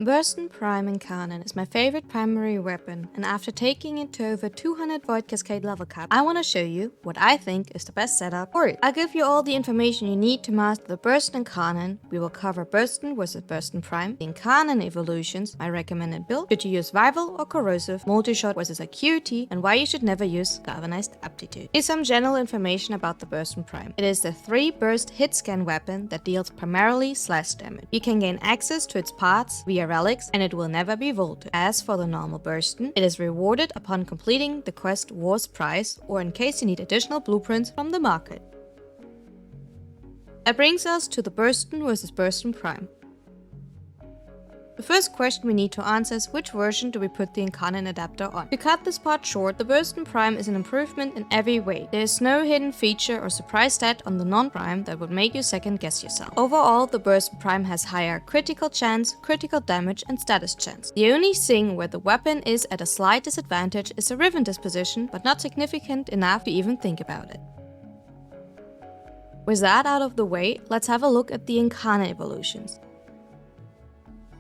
Burston Prime Incarnon is my favorite primary weapon, and after taking it to over 200 Void Cascade level cap, I want to show you what I think is the best setup for it. I'll give you all the information you need to master the Burston Incarnon. We will cover Burston vs Burston Prime, the Incarnon Evolutions, my recommended build, should you use Rival or Corrosive, Multishot vs Acuity, and why you should never use Galvanized Aptitude. Here's some general information about the Burston Prime. It is the 3-burst hit scan weapon that deals primarily slash damage. You can gain access to its parts via relics, and it will never be vaulted. As for the normal Burston, it is rewarded upon completing the quest War's Prize, or in case you need additional blueprints from the market. That brings us to the Burston vs Burston Prime. The first question we need to answer is which version do we put the Incarnon adapter on? To cut this part short, the Burston Prime is an improvement in every way. There is no hidden feature or surprise stat on the non-Prime that would make you second guess yourself. Overall, the Burston Prime has higher critical chance, critical damage, and status chance. The only thing where the weapon is at a slight disadvantage is the Riven disposition, but not significant enough to even think about it. With that out of the way, let's have a look at the Incarnon evolutions.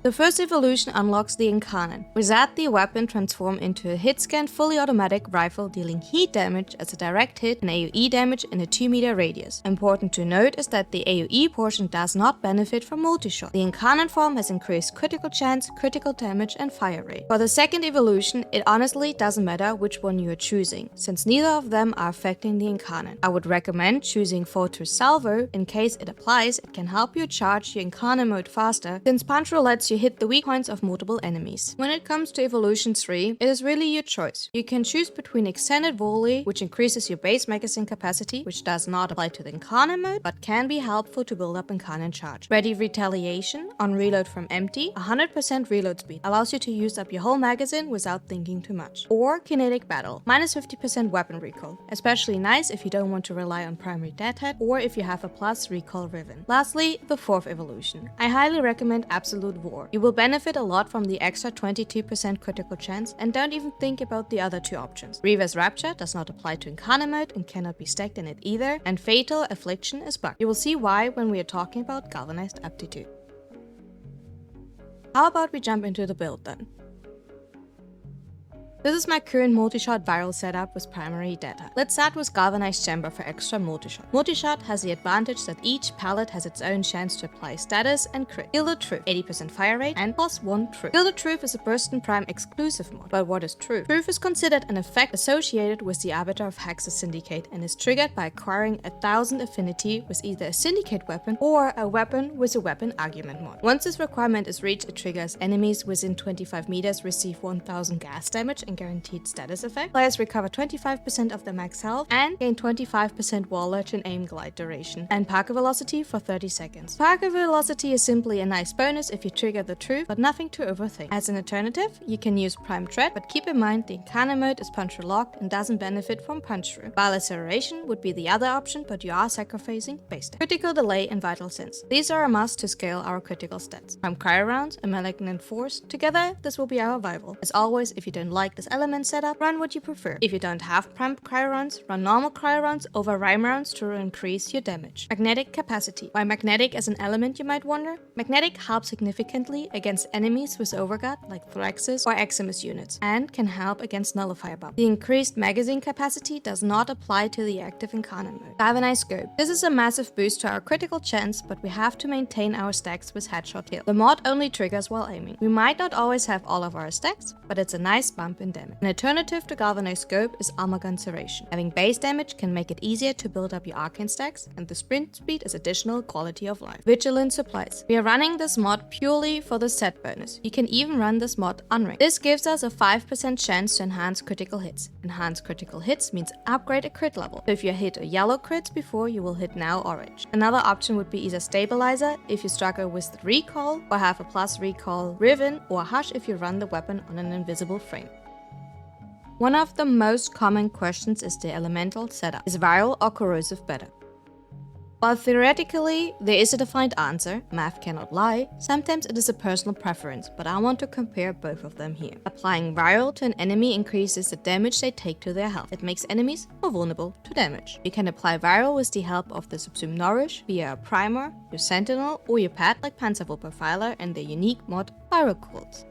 The first evolution unlocks the Incarnon. With that, the weapon transforms into a hit-scan fully automatic rifle dealing heat damage as a direct hit and AoE damage in a 2-meter radius. Important to note is that the AoE portion does not benefit from Multishot. The Incarnon form has increased critical chance, critical damage, and fire rate. For the second evolution, it honestly doesn't matter which one you are choosing, since neither of them are affecting the Incarnon. I would recommend choosing Fortress Salvo. In case it applies, it can help you charge your Incarnon mode faster, since Punch lets you hit the weak points of multiple enemies. When it comes to Evolution 3, it is really your choice. You can choose between Extended Volley, which increases your base magazine capacity, which does not apply to the Incarnon mode, but can be helpful to build up Incarnon charge. Ready Retaliation, on reload from empty, 100% reload speed, allows you to use up your whole magazine without thinking too much. Or Kinetic Battle, minus 50% weapon recall, especially nice if you don't want to rely on primary deadhead, or if you have a plus recall Riven. Lastly, the fourth evolution. I highly recommend Absolute War. You will benefit a lot from the extra 22% critical chance, and don't even think about the other two options. Reverse Rapture does not apply to Incarnon mode and cannot be stacked in it either, and Fatal Affliction is bugged. You will see why when we are talking about Galvanized Aptitude. How about we jump into the build then? This is my current Multishot viral setup with primary data. Let's start with Galvanized Chamber for extra Multishot. Multishot has the advantage that each pallet has its own chance to apply status and crit. Kill the Truth, 80% fire rate and +1 Truth. Kill the Truth is a Burston Prime exclusive mod. But what is Truth? Truth is considered an effect associated with the Arbiter of Hex's Syndicate and is triggered by acquiring 1000 affinity with either a Syndicate weapon or a weapon with a weapon argument mod. Once this requirement is reached, it triggers enemies within 25 meters receive 1000 gas damage and guaranteed status effect. Players recover 25% of their max health and gain 25% wall ledge and aim glide duration, and Parker Velocity for 30 seconds. Parker Velocity is simply a nice bonus if you trigger the Truth, but nothing to overthink. As an alternative, you can use Prime Tread, but keep in mind the Incarnon mode is punch locked and doesn't benefit from punch through. While Acceleration would be the other option, but you are sacrificing base stat. Critical Delay and Vital Sense. These are a must to scale our critical stats. Prime Cryo Rounds and Malignant Force. Together, this will be our Vival. As always, if you don't like this element setup, run what you prefer. If you don't have Prime Cryo Rounds, run normal Cryo Rounds over Rhyme Rounds to increase your damage. Magnetic Capacity. Why Magnetic as an element, you might wonder? Magnetic helps significantly against enemies with Overgut like Thraxis or Eximus units, and can help against Nullifier Buff. The increased magazine capacity does not apply to the active Incarnon mode. Galvanized Scope. This is a massive boost to our critical chance, but we have to maintain our stacks with Headshot Kill. The mod only triggers while aiming. We might not always have all of our stacks, but it's a nice bump in damage. An alternative to Galvanized Scope is Armor Gun Serration. Having base damage can make it easier to build up your arcane stacks, and the sprint speed is additional quality of life. Vigilant Supplies. We are running this mod purely for the set bonus. You can even run this mod unranked. This gives us a 5% chance to enhance critical hits. Enhance critical hits means upgrade a crit level. So if you hit a yellow crits before, you will hit now orange. Another option would be either Stabilizer if you struggle with the recall, or have a plus recall Riven, or Hush if you run the weapon on an invisible frame. One of the most common questions is the elemental setup. Is viral or corrosive better? While theoretically there is a defined answer, math cannot lie, sometimes it is a personal preference, but I want to compare both of them here. Applying viral to an enemy increases the damage they take to their health. It makes enemies more vulnerable to damage. You can apply viral with the help of the Subsume Nourish via a primer, your sentinel, or your pet like Panzerwolf Profiler and their unique mod Viral Quartz.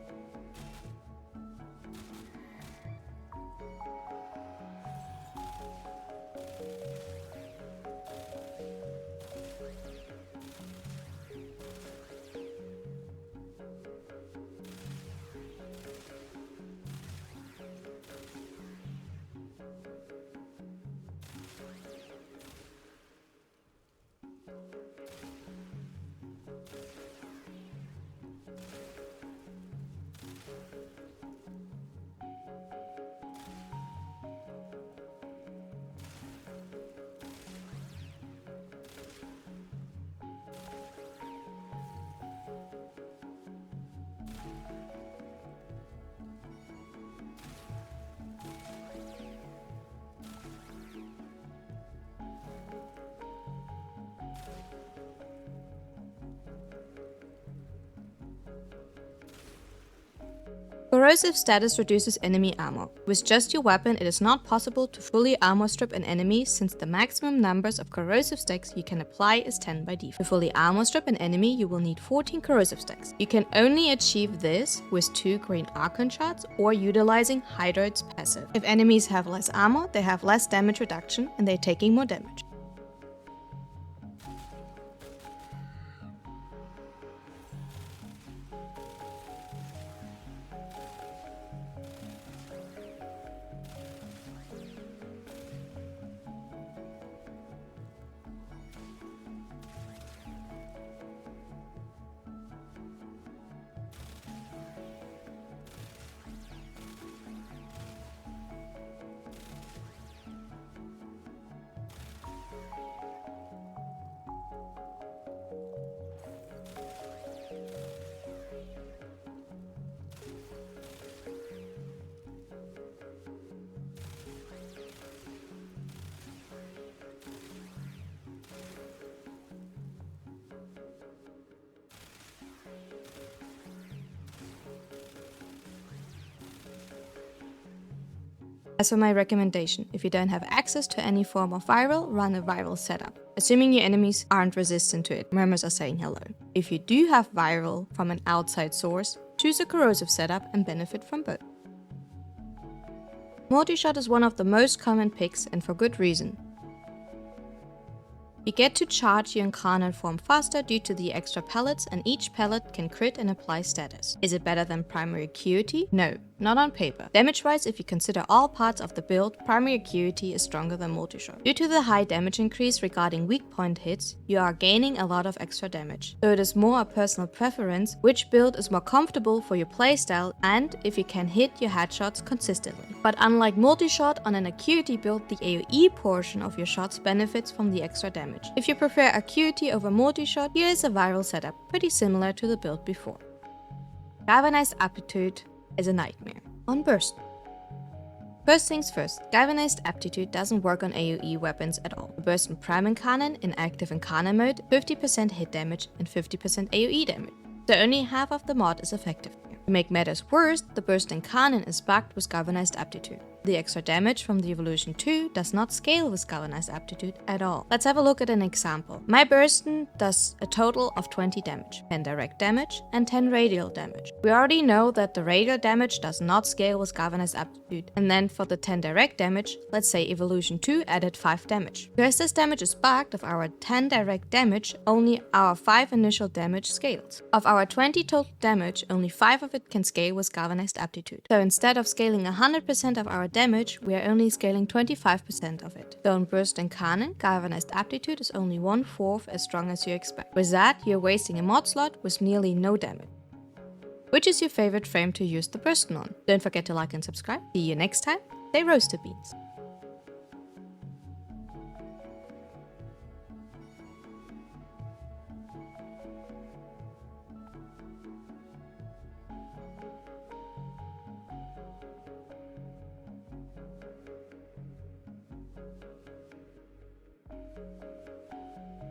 Corrosive status reduces enemy armor. With just your weapon, it is not possible to fully armor strip an enemy since the maximum numbers of corrosive stacks you can apply is 10 by default. To fully armor strip an enemy, you will need 14 corrosive stacks. You can only achieve this with 2 green Archon shots or utilizing Hydroid's passive. If enemies have less armor, they have less damage reduction and they're taking more damage. As for my recommendation, if you don't have access to any form of viral, run a viral setup. Assuming your enemies aren't resistant to it, murmurs are saying hello. If you do have viral from an outside source, choose a corrosive setup and benefit from both. Multishot is one of the most common picks and for good reason. You get to charge your Incarnon form faster due to the extra pellets, and each pellet can crit and apply status. Is it better than primary Acuity? No, not on paper. Damage-wise, if you consider all parts of the build, primary Acuity is stronger than Multishot. Due to the high damage increase regarding weak point hits, you are gaining a lot of extra damage. So it is more a personal preference which build is more comfortable for your playstyle and if you can hit your headshots consistently. But unlike Multishot, on an Acuity build, the AoE portion of your shots benefits from the extra damage. If you prefer Acuity over Multishot, here is a viral setup, pretty similar to the build before. Galvanized Aptitude is a nightmare on Burston. First things first, Galvanized Aptitude doesn't work on AoE weapons at all. The Burston Prime Incarnon in active Incarnon mode, 50% hit damage and 50% AoE damage, so only half of the mod is effective here. To make matters worse, the Burston Incarnon is bugged with Galvanized Aptitude. The extra damage from the Evolution 2 does not scale with Galvanized Aptitude at all. Let's have a look at an example. My Burston does a total of 20 damage, 10 direct damage and 10 radial damage. We already know that the radial damage does not scale with Galvanized Aptitude, and then for the 10 direct damage, let's say Evolution 2 added 5 damage. Because this damage is bugged, of our 10 direct damage, only our 5 initial damage scales. Of our 20 total damage, only 5 of it can scale with Galvanized Aptitude. So instead of scaling 100% of our damage, we are only scaling 25% of it. So in Burst Incarnon, Galvanized Aptitude is only 1/4 as strong as you expect. With that, you're wasting a mod slot with nearly no damage. Which is your favorite frame to use the Burston on? Don't forget to like and subscribe. See you next time. Stay roasted beans.